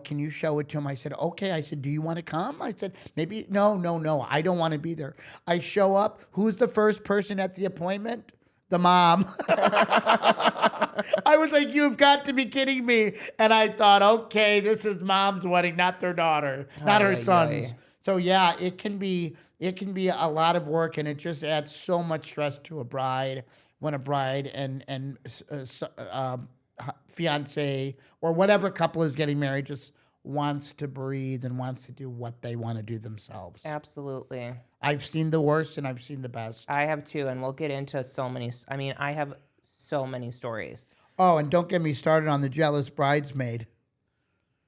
Can you show it to them? I said, okay. I said, do you want to come? I said, maybe, no. I don't want to be there. I show up. Who's the first person at the appointment? The mom. I was like, you've got to be kidding me. And I thought, okay, this is mom's wedding, not their daughter, not her son's. So yeah, it can be a lot of work, and it just adds so much stress to a bride when a bride and fiance or whatever couple is getting married just wants to breathe and wants to do what they want to do themselves. Absolutely. I've seen the worst and I've seen the best. I have too, and we'll get into so many. I mean, I have so many stories. Oh, and don't get me started on the jealous bridesmaid.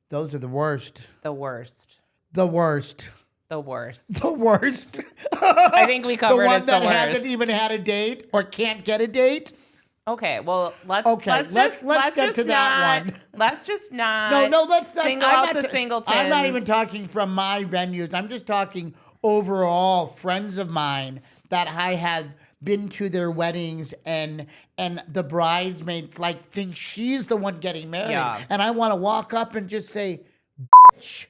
Those are the worst. The worst. The worst. The worst. The worst. I think we covered the one it's that the worst. hasn't even had a date or can't get a date. Okay, well, let's get to that one. Let's just not. No, let's not. Single out the singletons. I'm not even talking from my venues. I'm just talking overall friends of mine that I have been to their weddings, and the bridesmaid thinks she's the one getting married. Yeah. And I want to walk up and just say, bitch,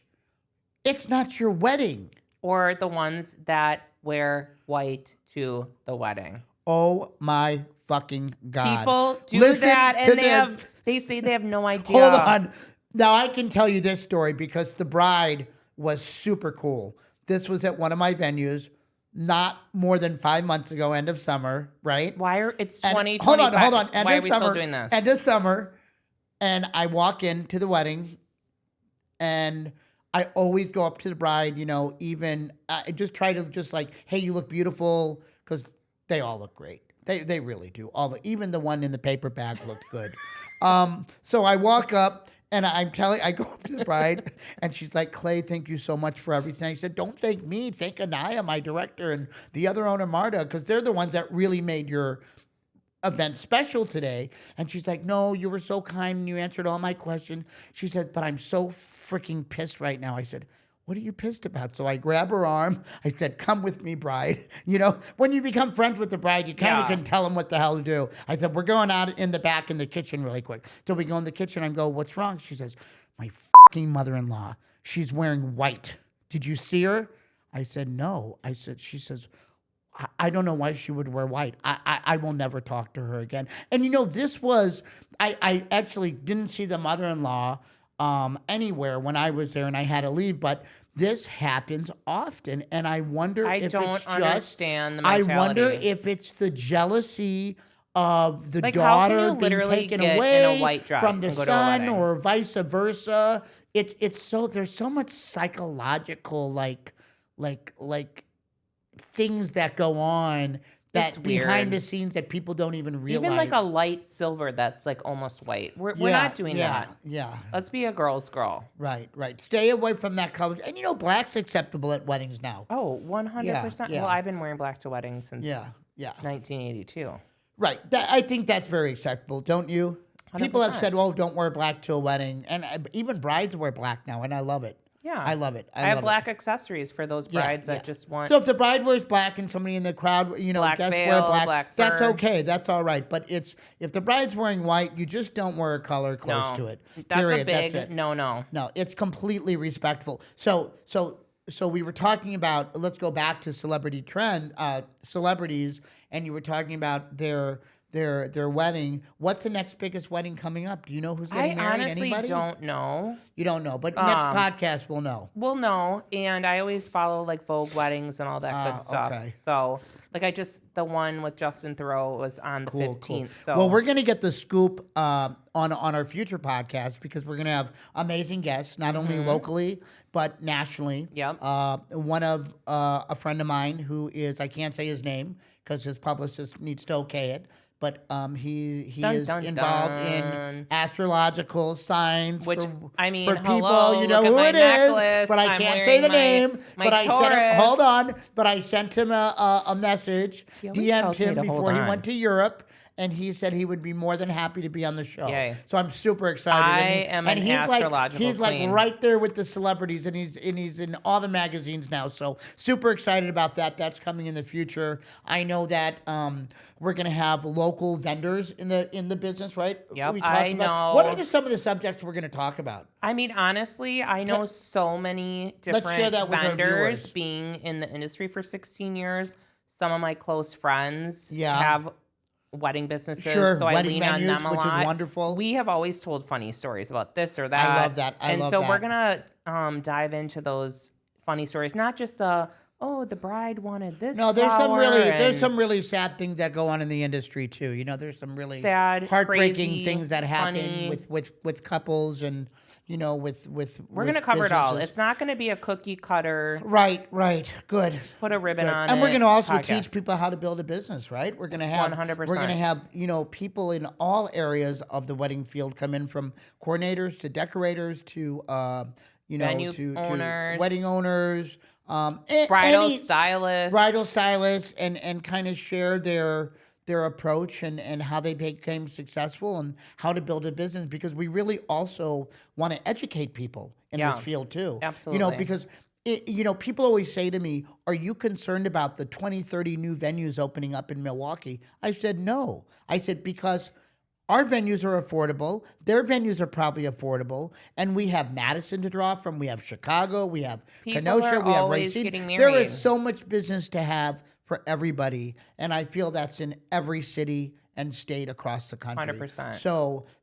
it's not your wedding. Or the ones that wear white to the wedding. Oh my fucking God. People do Listen that, to and they say they have no idea. Hold on. Now I can tell you this story because the bride was super cool. This was at one of my venues, not more than 5 months ago, end of summer, right? It's And 2025. Hold on. Why are we still doing this? End of summer, and I walk into the wedding, and I always go up to the bride, even I just try to hey, you look beautiful, because they all look great. They really do. Even the one in the paper bag looked good. So I walk up and I go up to the bride and she's like, Clay, thank you so much for everything. I said, don't thank me. Thank Anaya, my director, and the other owner, Marta, because they're the ones that really made your event special today. And she's like, no, you were so kind and you answered all my questions. She said, but I'm so freaking pissed right now. I said, what are you pissed about? So I grab her arm. I said, come with me, bride. When you become friends with the bride, you kind of can tell them what the hell to do. I said, we're going out in the back in the kitchen really quick. So we go in the kitchen. I go, what's wrong? She says, my fucking mother-in-law, she's wearing white. Did you see her? I said, no. She says, I don't know why she would wear white. I will never talk to her again. And this was, I actually didn't see the mother-in-law anywhere when I was there, and I had to leave, but this happens often, and I wonder if it's understand the mentality. I wonder if it's the jealousy of the how daughter can you being literally taken get away in a white dress from the and go to a son, wedding? or vice versa. It's so there's so much psychological like things that go on that behind the scenes that people don't even realize. Even a light silver that's almost white. We're not doing that. Yeah. Let's be a girl's girl. Right. Stay away from that color. And black's acceptable at weddings now. Oh, 100%. Yeah. Well, I've been wearing black to weddings since Yeah. 1982. Right. I think that's very acceptable, don't you? 100%. People have said, "Oh, don't wear black to a wedding," and even brides wear black now, and I love it. Yeah. I love it. I have black accessories for those brides that just want. So if the bride wears black and somebody in the crowd, Black guests veil, wear black that's fur. okay. That's all right. But if the bride's wearing white, you just don't wear a color close to it. That's Period. a big That's it. no. No, it's completely respectful. So so we were talking about, let's go back to celebrities, and you were talking about their wedding. What's the next biggest wedding coming up? Do you know who's I getting married? honestly Anybody? don't know. You don't know, but next podcast we'll know. We'll know, and I always follow like Vogue weddings and all that good stuff. Okay. So, like, the one with Justin Theroux was on the 15th. Cool. So, Well, we're gonna get the scoop on our future podcast because we're gonna have amazing guests, not only locally but nationally. Yep. One of a friend of mine who is, I can't say his name because his publicist needs to okay it. But he is involved in astrological signs which, for hello, people. You know look who at it my is, necklace. but I I'm can't say the wearing name. my But I sent him, Taurus. hold on. But I sent him a message, He always DM'd tells me him to hold before he on. went to Europe. And he said he would be more than happy to be on the show. Yay. So I'm super excited. I and am an he's astrological he's queen. right there with the celebrities, and he's in all the magazines now. So super excited about that. That's coming in the future. I know that we're gonna have local vendors in the business, right? Yep, We talked I about, know. what are some of the subjects we're gonna talk about? I mean, honestly, I know so many Let's share different that with our vendors viewers. being in the industry for 16 years. Some of my close friends Yeah. have wedding businesses, Sure, so I wedding lean on venues, them a which is lot. wonderful. We have always told funny stories about this or that. I love that. I and love so that. we're gonna dive into those funny stories, not just the the bride wanted this. No, there's flower some really sad things that go on in the industry too. You know, there's some really sad, heartbreaking crazy, things that happen funny. with couples, and you know, with We're gonna cover it all. businesses. It's not gonna be a cookie cutter. Right. Good. Put a ribbon Good. on And it we're going to also podcast. teach people how to build a business, right? We're going to have 100%. We're going to have, people in all areas of the wedding field come in, from coordinators to decorators to Venue to owners. wedding owners, Bridal stylists. and kind of share their approach and how they became successful and how to build a business, because we really also want to educate people in this field too. Absolutely. Because people always say to me, are you concerned about the 20, 30 new venues opening up in Milwaukee? I said, no. I said, because our venues are affordable. Their venues are probably affordable. And we have Madison to draw from. We have Chicago. We have People Kenosha. are We have always Racine. getting There married. is so much business to have for everybody. And I feel that's in every city and state across the country. 100%.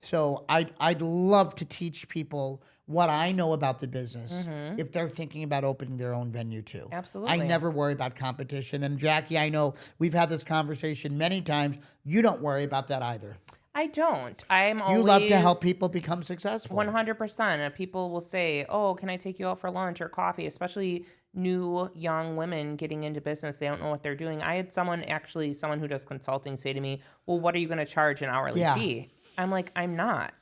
So I'd love to teach people what I know about the business if they're thinking about opening their own venue too. Absolutely. I never worry about competition. And Jackie, I know we've had this conversation many times. You don't worry about that either. I don't. I'm always. You love to help people become successful. 100%. People will say, "Oh, can I take you out for lunch or coffee?" Especially new young women getting into business, they don't know what they're doing. I had someone who does consulting, say to me, "Well, what are you going to charge an hourly fee?" I'm like, "I'm not."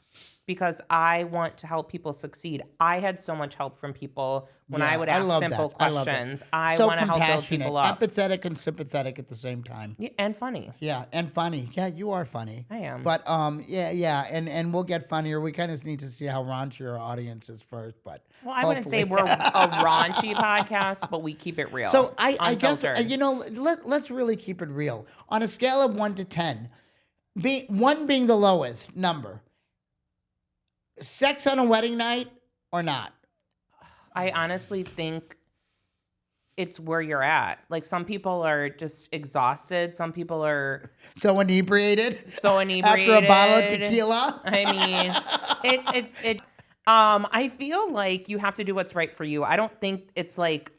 Because I want to help people succeed. I had so much help from people when I would ask simple questions. I So want to help build people up. empathetic and sympathetic at the same time. Yeah, and funny. Yeah, and funny. Yeah, you are funny. I am. But and we'll get funnier. We kind of need to see how raunchy our audience is first. But Well, I wouldn't say we're a raunchy podcast, but we keep it real. So I guess unfiltered. let's really keep it real. On a scale of 1 to 10, 1 being the lowest number. Sex on a wedding night or not? I honestly think it's where you're at. Like, some people are just exhausted. Some people are So inebriated? so inebriated. After a bottle of tequila? I mean, I feel like you have to do what's right for you. I don't think it's like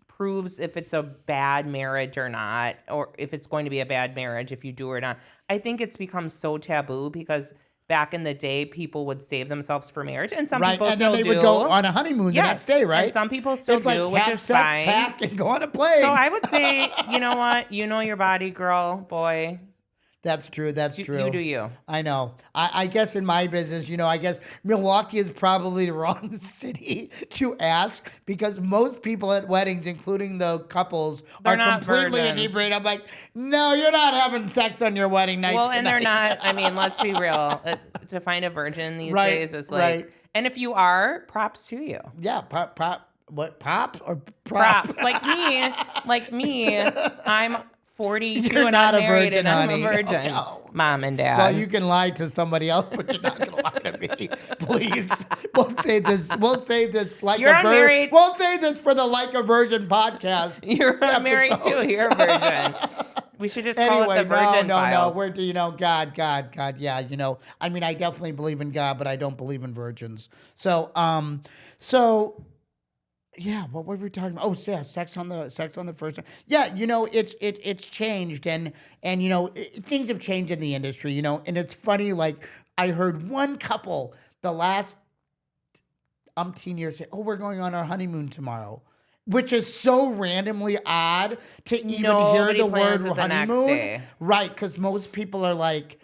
proves if it's a bad marriage or not, or if it's going to be a bad marriage if you do or not. I think it's become so taboo because back in the day, people would save themselves for marriage, and some people and still then they do. would go on a honeymoon the next day, right? And some people still It's like do, which have is sex, fine. pack, and go on a plane. So I would say, you know what? You know your body, girl, boy. That's true. That's true. You do you. I know. I guess in my business, I guess Milwaukee is probably the wrong city to ask, because most people at weddings, including the couples, They're are not completely virgins. inebriated. I'm like, no, you're not having sex on your wedding night. Well, and they're tonight." not. I mean, let's be real. To find a virgin these Right, days is like, right. and if you are, props to you. Yeah, what pops or Props. Like me, I'm 42 You're and not I'm a married virgin, and I'm honey. a virgin. Oh, no. Mom and dad. Well, you can lie to somebody else, but you're not gonna lie to me. Please. We'll save this. We'll save this like You're a virgin. unmarried. We'll save this for the Like a Virgin podcast. You're married episode. too. You're a virgin. We should just call it the Virgin Files. We're God. Yeah, I mean, I definitely believe in God, but I don't believe in virgins. So, yeah, what were we talking about? Oh, yeah, sex on the first. Yeah, it's changed, and things have changed in the industry, and it's funny. Like I heard one couple the last umpteen years say, "Oh, we're going on our honeymoon tomorrow." Which is so randomly odd to even hear the word honeymoon. Right, because most people are like,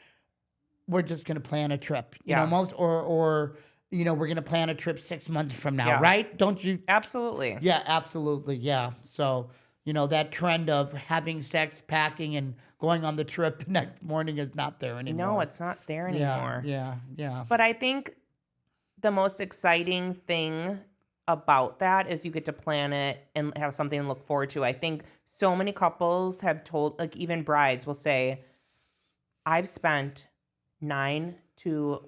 we're just going to plan a trip. You know, or we're going to plan a trip 6 months from now, right? Don't you? Absolutely. Yeah, absolutely. Yeah. So, that trend of having sex, packing, and going on the trip the next morning is not there anymore. No, it's not there anymore. Yeah. But I think the most exciting thing about that is you get to plan it and have something to look forward to. I think so many couples have told, like even brides will say, I've spent 9 to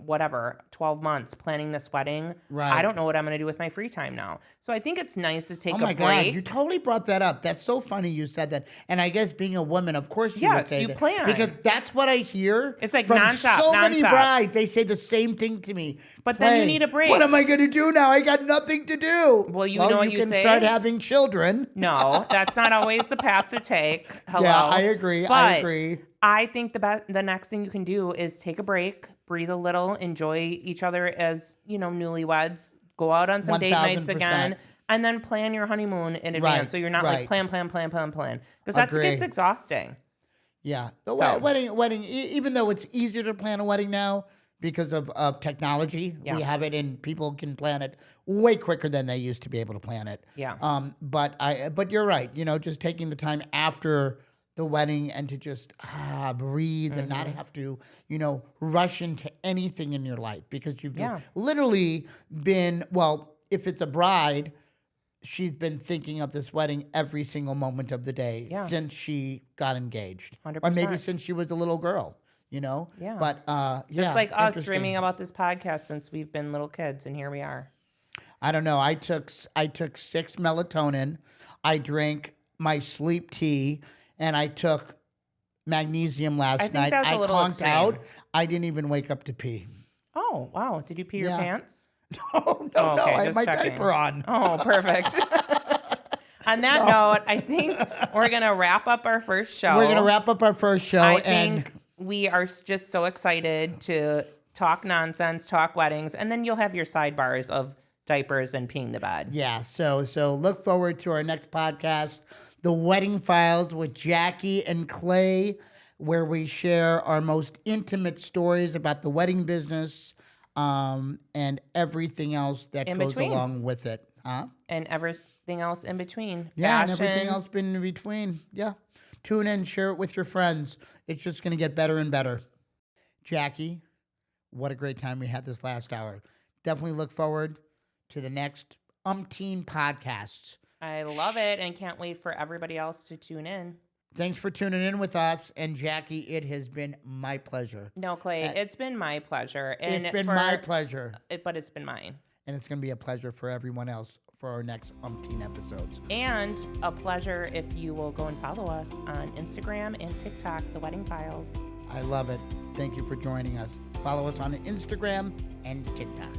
12 months planning this wedding. Right. I don't know what I'm going to do with my free time now. So I think it's nice to take a break. God, you totally brought that up. That's so funny you said that. And I guess being a woman, of course you would say you that. plan. Because that's what I hear. It's like from nonstop, so many nonstop. brides. They say the same thing to me. But then you need a break. What am I going to do now? I got nothing to do. Well, you know what you can say? start having children. No, that's not always the path to take. Hello. Yeah, I agree. I think the next thing you can do is take a break, breathe a little, enjoy each other as, newlyweds, go out on some date nights again, and then plan your honeymoon in advance. Right, So you're not like plan. Because that gets exhausting. Yeah. The wedding, even though it's easier to plan a wedding now because of technology, we have it and people can plan it way quicker than they used to be able to plan it. Yeah. But you're right, just taking the time after the wedding and to just breathe and not have to, rush into anything in your life because you've literally been, well, if it's a bride, she's been thinking of this wedding every single moment of the day since she got engaged. 100%. Or maybe since she was a little girl, Yeah. But, just like us dreaming about this podcast since we've been little kids, and here we are. I don't know. I took 6 melatonin. I drank my sleep tea. And I took magnesium last night. I conked out. I didn't even wake up to pee. Oh, wow. Did you pee your pants? No. I had my diaper on. Oh, perfect. On that note, I think we're going to wrap up our first show. I think we are just so excited to talk nonsense, talk weddings, and then you'll have your sidebars of diapers and peeing the bed. Yeah, so look forward to our next podcast, The Wedding Files with Jackie and Clay, where we share our most intimate stories about the wedding business and everything else that goes along with it. Huh? And everything else in between. Yeah, Fashion. and everything else in between. Yeah. Tune in, share it with your friends. It's just going to get better and better. Jackie, what a great time we had this last hour. Definitely look forward to the next umpteen podcasts. I love it and can't wait for everybody else to tune in. Thanks for tuning in with us. And Jackie, it has been my pleasure. No, Clay, it's been my pleasure. And it's been my pleasure. But it's been mine. And it's going to be a pleasure for everyone else for our next umpteen episodes. And a pleasure if you will go and follow us on Instagram and TikTok, The Wedding Files. I love it. Thank you for joining us. Follow us on Instagram and TikTok.